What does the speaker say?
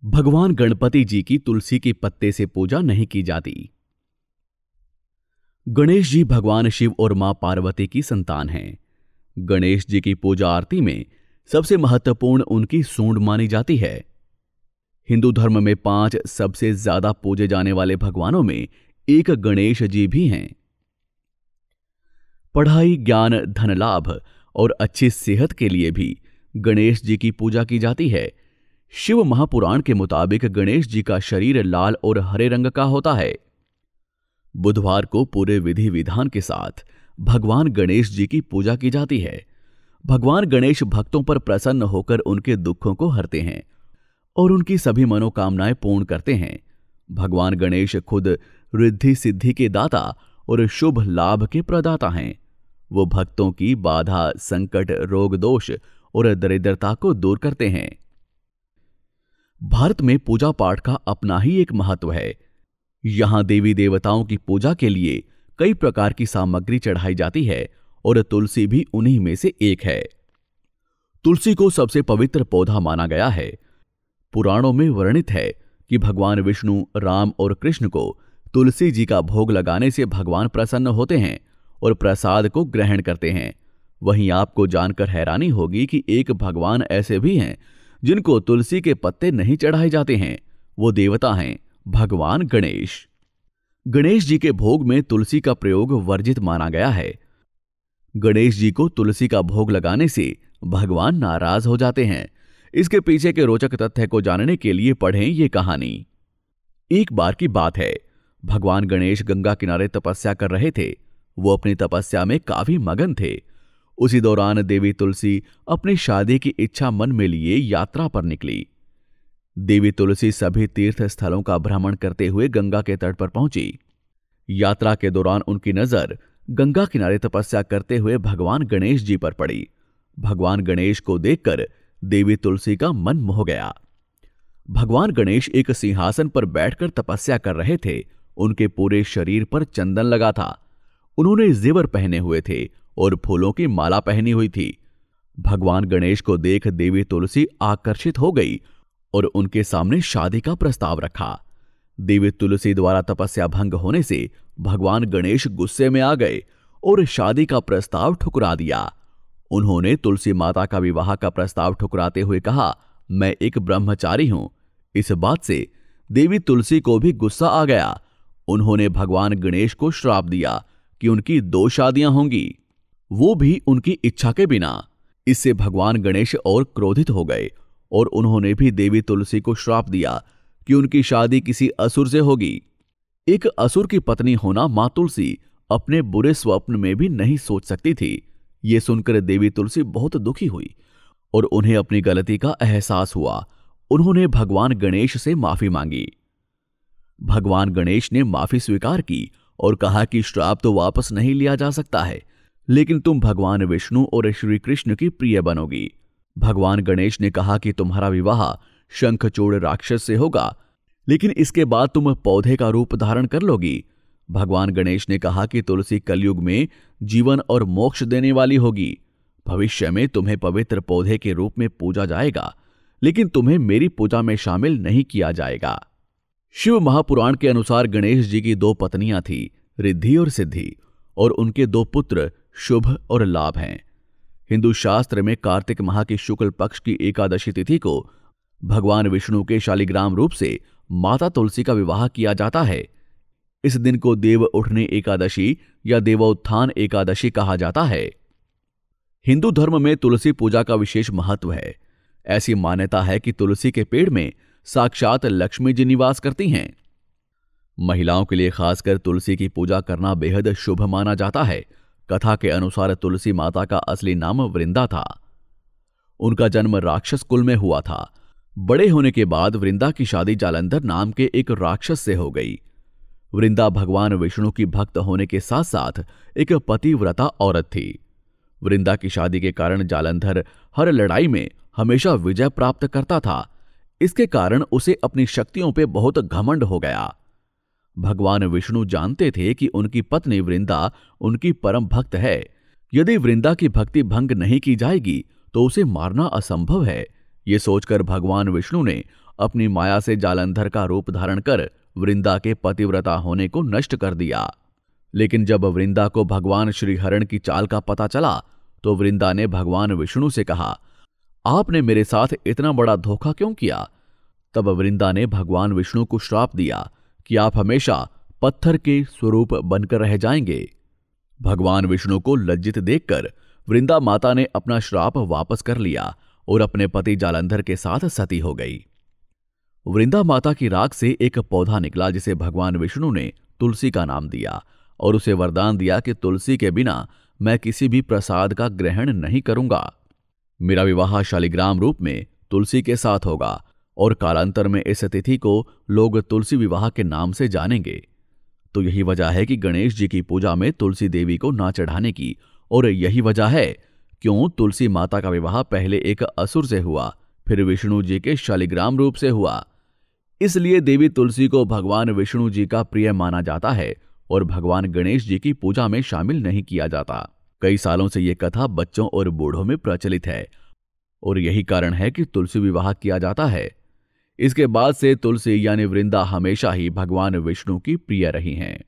भगवान गणपति जी की तुलसी के पत्ते से पूजा नहीं की जाती। गणेश जी भगवान शिव और मां पार्वती की संतान हैं। गणेश जी की पूजा आरती में सबसे महत्वपूर्ण उनकी सूंड मानी जाती है। हिंदू धर्म में 5 सबसे ज्यादा पूजे जाने वाले भगवानों में एक गणेश जी भी हैं। पढ़ाई, ज्ञान, धन लाभ और अच्छी सेहत के लिए भी गणेश जी की पूजा की जाती है। शिव महापुराण के मुताबिक गणेश जी का शरीर लाल और हरे रंग का होता है। बुधवार को पूरे विधि विधान के साथ भगवान गणेश जी की पूजा की जाती है। भगवान गणेश भक्तों पर प्रसन्न होकर उनके दुखों को हरते हैं और उनकी सभी मनोकामनाएं पूर्ण करते हैं। भगवान गणेश खुद रिद्धि सिद्धि के दाता और शुभ लाभ के प्रदाता हैं। वो भक्तों की बाधा, संकट, रोग, दोष और दरिद्रता को दूर करते हैं। भारत में पूजा पाठ का अपना ही एक महत्व है। यहां देवी देवताओं की पूजा के लिए कई प्रकार की सामग्री चढ़ाई जाती है और तुलसी भी उन्हीं में से एक है। तुलसी को सबसे पवित्र पौधा माना गया है। पुराणों में वर्णित है कि भगवान विष्णु, राम और कृष्ण को तुलसी जी का भोग लगाने से भगवान प्रसन्न होते हैं और प्रसाद को ग्रहण करते हैं। वहीं आपको जानकर हैरानी होगी कि एक भगवान ऐसे भी हैं जिनको तुलसी के पत्ते नहीं चढ़ाए जाते हैं। वो देवता हैं भगवान गणेश। गणेश जी के भोग में तुलसी का प्रयोग वर्जित माना गया है। गणेश जी को तुलसी का भोग लगाने से भगवान नाराज हो जाते हैं। इसके पीछे के रोचक तथ्य को जानने के लिए पढ़ें ये कहानी। एक बार की बात है, भगवान गणेश गंगा किनारे तपस्या कर रहे थे। वो अपनी तपस्या में काफी मगन थे। उसी दौरान देवी तुलसी अपनी शादी की इच्छा मन में लिए यात्रा पर निकली। देवी तुलसी सभी तीर्थ स्थलों का भ्रमण करते हुए गंगा के तट पर पहुंची। यात्रा के दौरान उनकी नजर गंगा किनारे तपस्या करते हुए भगवान गणेश जी पर पड़ी। भगवान गणेश को देखकर देवी तुलसी का मन मोह गया। भगवान गणेश एक सिंहासन पर बैठकर तपस्या कर रहे थे। उनके पूरे शरीर पर चंदन लगा था। उन्होंने जेवर पहने हुए थे और फूलों की माला पहनी हुई थी। भगवान गणेश को देख देवी तुलसी आकर्षित हो गई और उनके सामने शादी का प्रस्ताव रखा। देवी तुलसी द्वारा तपस्या भंग होने से भगवान गणेश गुस्से में आ गए और शादी का प्रस्ताव ठुकरा दिया। उन्होंने तुलसी माता का विवाह का प्रस्ताव ठुकराते हुए कहा, मैं एक ब्रह्मचारी हूं। इस बात से देवी तुलसी को भी गुस्सा आ गया। उन्होंने भगवान गणेश को श्राप दिया कि उनकी 2 शादियां होंगी, वो भी उनकी इच्छा के बिना। इससे भगवान गणेश और क्रोधित हो गए और उन्होंने भी देवी तुलसी को श्राप दिया कि उनकी शादी किसी असुर से होगी। एक असुर की पत्नी होना मां तुलसी अपने बुरे स्वप्न में भी नहीं सोच सकती थी। ये सुनकर देवी तुलसी बहुत दुखी हुई और उन्हें अपनी गलती का एहसास हुआ। उन्होंने भगवान गणेश से माफी मांगी। भगवान गणेश ने माफी स्वीकार की और कहा कि श्राप तो वापस नहीं लिया जा सकता है, लेकिन तुम भगवान विष्णु और श्री कृष्ण की प्रिय बनोगी। भगवान गणेश ने कहा कि तुम्हारा विवाह शंखचूड़ राक्षस से होगा, लेकिन इसके बाद तुम पौधे का रूप धारण कर लोगी। भगवान गणेश ने कहा कि तुलसी कलयुग में जीवन और मोक्ष देने वाली होगी। भविष्य में तुम्हें पवित्र पौधे के रूप में पूजा जाएगा, लेकिन तुम्हें मेरी पूजा में शामिल नहीं किया जाएगा। शिव महापुराण के अनुसार गणेश जी की 2 पत्नियां थी, रिद्धि और सिद्धि, और उनके 2 पुत्र शुभ और लाभ हैं। हिंदू शास्त्र में कार्तिक माह की शुक्ल पक्ष की एकादशी तिथि को भगवान विष्णु के शालिग्राम रूप से माता तुलसी का विवाह किया जाता है। इस दिन को देव उठने एकादशी या देवोत्थान एकादशी कहा जाता है। हिंदू धर्म में तुलसी पूजा का विशेष महत्व है। ऐसी मान्यता है कि तुलसी के पेड़ में साक्षात लक्ष्मी जी निवास करती हैं। महिलाओं के लिए खासकर तुलसी की पूजा करना बेहद शुभ माना जाता है। कथा के अनुसार तुलसी माता का असली नाम वृंदा था। उनका जन्म राक्षस कुल में हुआ था। बड़े होने के बाद वृंदा की शादी जालंधर नाम के एक राक्षस से हो गई। वृंदा भगवान विष्णु की भक्त होने के साथ साथ एक पतिव्रता औरत थी। वृंदा की शादी के कारण जालंधर हर लड़ाई में हमेशा विजय प्राप्त करता था। इसके कारण उसे अपनी शक्तियों पे बहुत घमंड हो गया। भगवान विष्णु जानते थे कि उनकी पत्नी वृंदा उनकी परम भक्त है। यदि वृंदा की भक्ति भंग नहीं की जाएगी तो उसे मारना असंभव है। ये सोचकर भगवान विष्णु ने अपनी माया से जालंधर का रूप धारण कर वृंदा के पतिव्रता होने को नष्ट कर दिया। लेकिन जब वृंदा को भगवान श्रीहरण की चाल का पता चला तो वृंदा ने भगवान विष्णु से कहा, आपने मेरे साथ इतना बड़ा धोखा क्यों किया? तब वृंदा ने भगवान विष्णु को श्राप दिया कि आप हमेशा पत्थर के स्वरूप बनकर रह जाएंगे। भगवान विष्णु को लज्जित देखकर वृंदा माता ने अपना श्राप वापस कर लिया और अपने पति जालंधर के साथ सती हो गई। वृंदा माता की राख से एक पौधा निकला जिसे भगवान विष्णु ने तुलसी का नाम दिया और उसे वरदान दिया कि तुलसी के बिना मैं किसी भी प्रसाद का ग्रहण नहीं करूंगा। मेरा विवाह शालिग्राम रूप में तुलसी के साथ होगा और कालांतर में इस तिथि को लोग तुलसी विवाह के नाम से जानेंगे। तो यही वजह है कि गणेश जी की पूजा में तुलसी देवी को ना चढ़ाने की, और यही वजह है क्यों तुलसी माता का विवाह पहले एक असुर से हुआ, फिर विष्णु जी के शालिग्राम रूप से हुआ। इसलिए देवी तुलसी को भगवान विष्णु जी का प्रिय माना जाता है और भगवान गणेश जी की पूजा में शामिल नहीं किया जाता। कई सालों से यह कथा बच्चों और बूढ़ों में प्रचलित है और यही कारण है कि तुलसी विवाह किया जाता है। इसके बाद से तुलसी यानी वृंदा हमेशा ही भगवान विष्णु की प्रिय रही हैं।